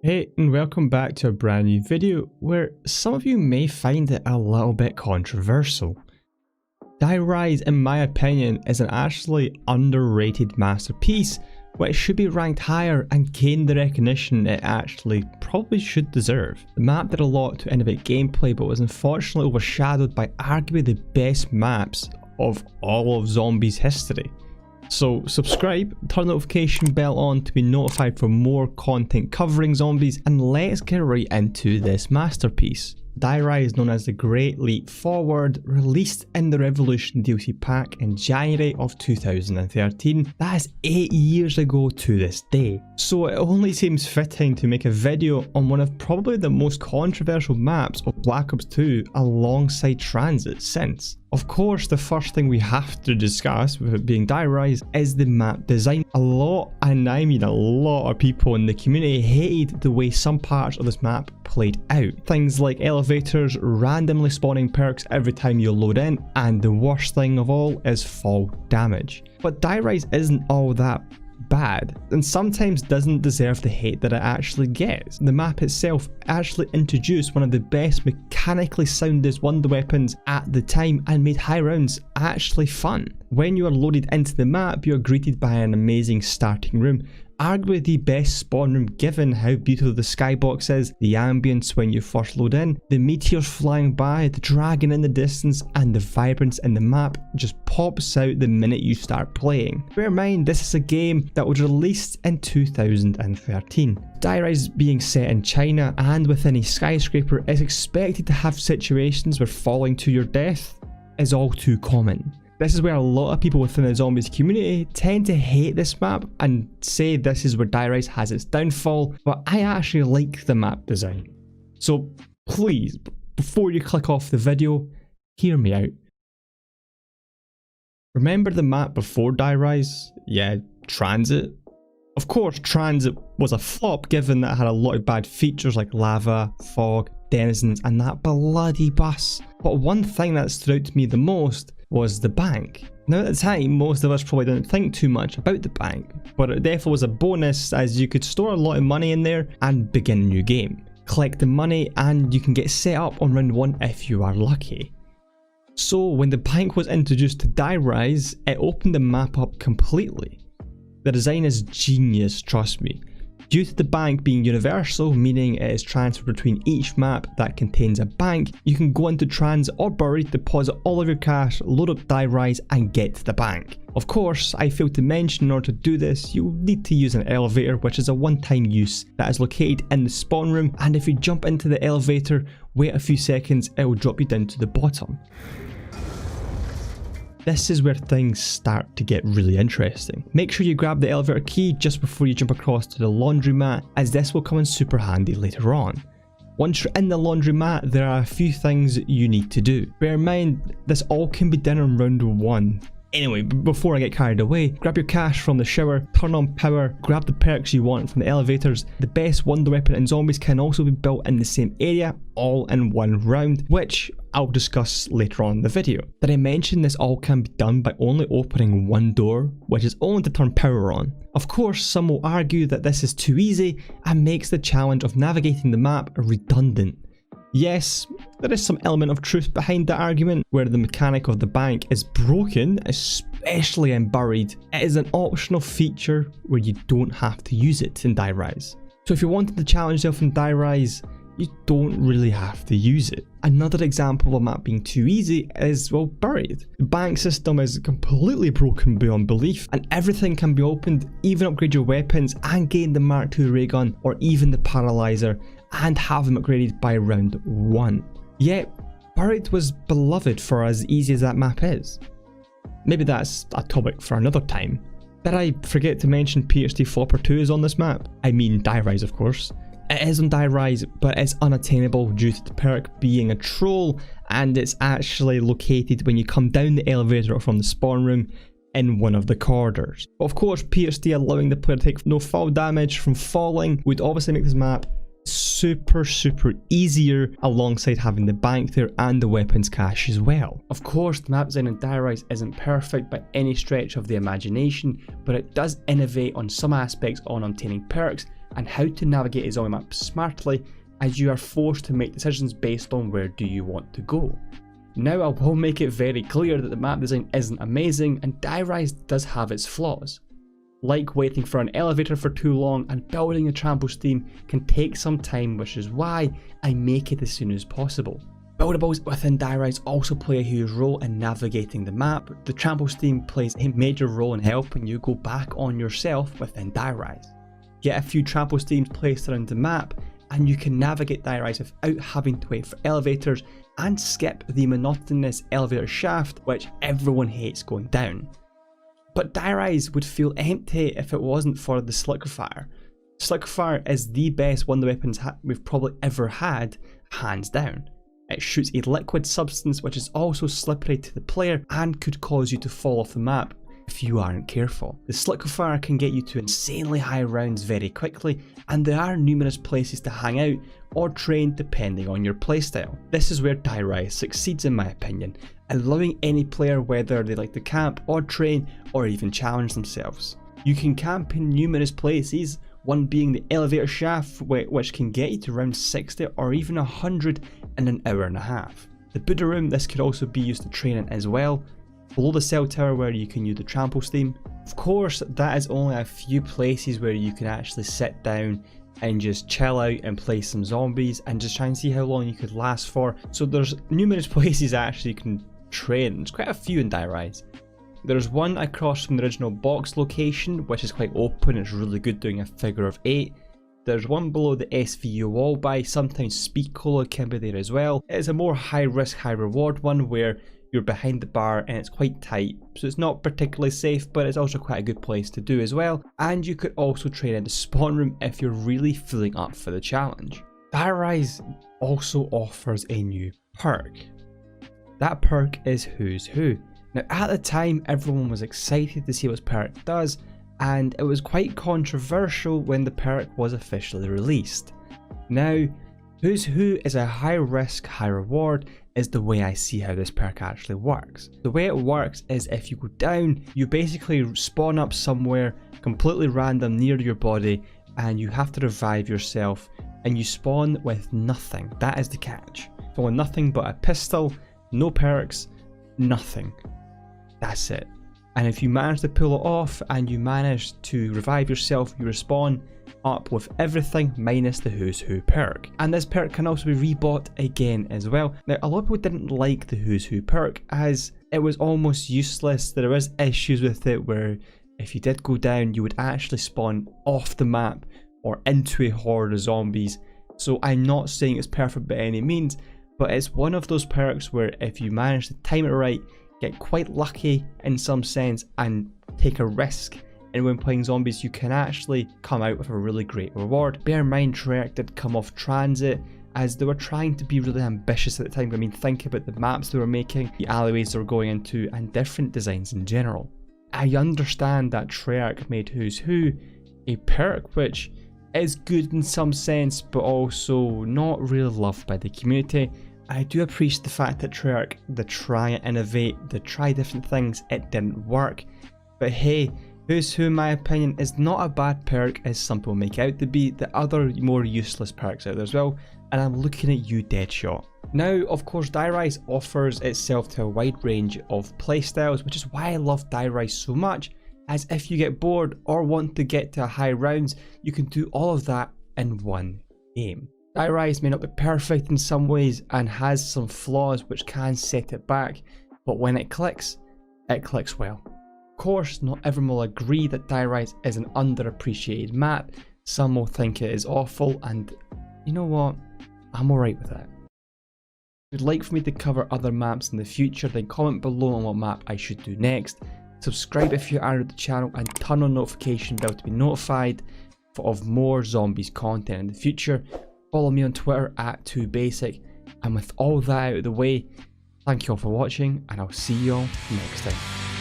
Hey, and welcome back to a brand new video where some of you may find it a little bit controversial. Die Rise, in my opinion, is an actually underrated masterpiece which should be ranked higher and gain the recognition it actually probably should deserve. The map did a lot to innovate gameplay but was unfortunately overshadowed by arguably the best maps of all of Zombies history. So subscribe, turn the notification bell on to be notified for more content covering Zombies, and let's get right into this masterpiece. Die Rise, known as the Great Leap Forward, released in the Revolution DLC pack in January of 2013. That is 8 years ago to this day. So it only seems fitting to make a video on one of probably the most controversial maps of Black Ops 2 alongside Transit since. Of course, the first thing we have to discuss, with it being Die Rise, is the map design. A lot, and I mean a lot of people in the community hated the way some parts of this map played out. Things like elevators, randomly spawning perks every time you load in, and the worst thing of all is fall damage. But Die Rise isn't all that bad, and sometimes doesn't deserve the hate that it actually gets. The map itself actually introduced one of the best mechanically soundest wonder weapons at the time and made high rounds actually fun. When you are loaded into the map, you are greeted by an amazing starting room, arguably the best spawn room given how beautiful the skybox is, the ambience when you first load in, the meteors flying by, the dragon in the distance, and the vibrance in the map just pops out the minute you start playing. Bear in mind, this is a game that was released in 2013. Die Rise being set in China and within a skyscraper is expected to have situations where falling to your death is all too common. This is where a lot of people within the Zombies community tend to hate this map and say this is where Die Rise has its downfall, but I actually like the map design. So please, before you click off the video, hear me out. Remember the map before Die Rise? Yeah, Transit. Of course, Transit was a flop given that it had a lot of bad features like lava, fog, denizens, and that bloody bus. But one thing that stood out to me the most was the bank. Now at the time, most of us probably didn't think too much about the bank, but it definitely was a bonus as you could store a lot of money in there and begin a new game. Collect the money and you can get set up on round 1 if you are lucky. So when the bank was introduced to Die Rise, it opened the map up completely. The design is genius, trust me. Due to the bank being universal, meaning it is transferred between each map that contains a bank, you can go into Transit or Buried, deposit all of your cash, load up Die Rise and get to the bank. Of course, I failed to mention in order to do this, you'll need to use an elevator, which is a one-time use that is located in the spawn room, and if you jump into the elevator, wait a few seconds, it will drop you down to the bottom. This is where things start to get really interesting. Make sure you grab the elevator key just before you jump across to the laundromat, as this will come in super handy later on. Once you're in the laundromat, there are a few things you need to do. Bear in mind, this all can be done in round 1. Anyway, before I get carried away, grab your cash from the shower, turn on power, grab the perks you want from the elevators. The best wonder weapon in Zombies can also be built in the same area, all in one round, which I'll discuss later on in the video. Did I mention this all can be done by only opening one door, which is only to turn power on? Of course, some will argue that this is too easy and makes the challenge of navigating the map redundant. Yes, there is some element of truth behind the argument, where the mechanic of the bank is broken, especially in Buried. It is an optional feature where you don't have to use it in Die Rise. So if you wanted to challenge yourself in Die Rise, you don't really have to use it. Another example of a map being too easy is, well, Buried. The bank system is completely broken beyond belief, and everything can be opened, even upgrade your weapons and gain the Mark II ray gun or even the paralyzer, and have them upgraded by round 1. Yet, Buried was beloved for as easy as that map is. Maybe that's a topic for another time. Did I forget to mention PhD Flopper 2 is on this map? I mean Die Rise, of course. It is on Die Rise, but it's unattainable due to the perk being a troll, and it's actually located when you come down the elevator from the spawn room in one of the corridors. Of course, PhD allowing the player to take no fall damage from falling would obviously make this map super easier, alongside having the bank there and the weapons cache as well. Of course, the map design in Die Rise isn't perfect by any stretch of the imagination, but it does innovate on some aspects on obtaining perks and how to navigate a zombie map smartly, as you are forced to make decisions based on where do you want to go. Now, I will make it very clear that the map design isn't amazing, and Die Rise does have its flaws. Like waiting for an elevator for too long, and building a trample steam can take some time, which is why I make it as soon as possible. Buildables within Die Rise also play a huge role in navigating the map. The trample steam plays a major role in helping you go back on yourself within Die Rise. Get a few trample steams placed around the map, and you can navigate Die Rise without having to wait for elevators and skip the monotonous elevator shaft, which everyone hates going down. But Die Rise would feel empty if it wasn't for the Sliquifier. Sliquifier is the best one of the weapons we've probably ever had, hands down. It shoots a liquid substance which is also slippery to the player and could cause you to fall off the map if you aren't careful. The Sliquifier can get you to insanely high rounds very quickly, and there are numerous places to hang out or train depending on your playstyle. This is where Die Rise succeeds in my opinion, allowing any player, whether they like to camp or train or even challenge themselves. You can camp in numerous places, one being the elevator shaft, which can get you to around 60 or even 100 in an hour and a half. The Buddha room, this could also be used to train in as well. Below the cell tower, where you can use the trample steam. Of course, that is only a few places where you can actually sit down and just chill out and play some zombies and just try and see how long you could last for. So there's numerous places actually you can train. There's quite a few in Die Rise. There's one across from the original box location, which is quite open. It's really good doing a figure of 8. There's one below the SVU wall by, sometimes Speed Cola can be there as well. It's a more high risk, high reward one where you're behind the bar and it's quite tight, so it's not particularly safe, but it's also quite a good place to do as well. And you could also train in the spawn room if you're really feeling up for the challenge. Die Rise also offers a new perk. That perk is Who's Who. Now at the time, everyone was excited to see what this perk does, and it was quite controversial when the perk was officially released. Now, Who's Who is a high risk, high reward, is the way I see how this perk actually works. The way it works is if you go down, you basically spawn up somewhere completely random near your body, and you have to revive yourself, and you spawn with nothing. That is the catch. So with nothing but a pistol, no perks, nothing. That's it. And if you manage to pull it off and you manage to revive yourself, you respawn up with everything minus the Who's Who perk. And this perk can also be rebought again as well. Now, a lot of people didn't like the Who's Who perk as it was almost useless. There was issues with it where if you did go down, you would actually spawn off the map or into a horde of zombies. So I'm not saying it's perfect by any means, but it's one of those perks where if you manage to time it right, get quite lucky in some sense and take a risk, and when playing zombies you can actually come out with a really great reward. Bear in mind, Treyarch did come off transit as they were trying to be really ambitious at the time. I mean, think about the maps they were making, the alleyways they were going into, and different designs in general. I understand that Treyarch made Who's Who a perk which is good in some sense, but also not really loved by the community. I do appreciate the fact that Treyarch, they try and innovate, they try different things, it didn't work. But hey, Who's Who in my opinion is not a bad perk as some people make it out to be. The other more useless perks out there as well, and I'm looking at you, Deadshot. Now, of course, Die Rise offers itself to a wide range of playstyles, which is why I love Die Rise so much, as if you get bored or want to get to high rounds, you can do all of that in one game. Die Rise may not be perfect in some ways and has some flaws which can set it back, but when it clicks well. Of course, not everyone will agree that Die Rise is an underappreciated map. Some will think it is awful, and you know what? I'm alright with that. If you'd like for me to cover other maps in the future, then comment below on what map I should do next. Subscribe if you are new to the channel and turn on notification bell to be notified of more zombies content in the future. Follow me on Twitter at 2basic, and with all that out of the way, thank you all for watching and I'll see you all next time.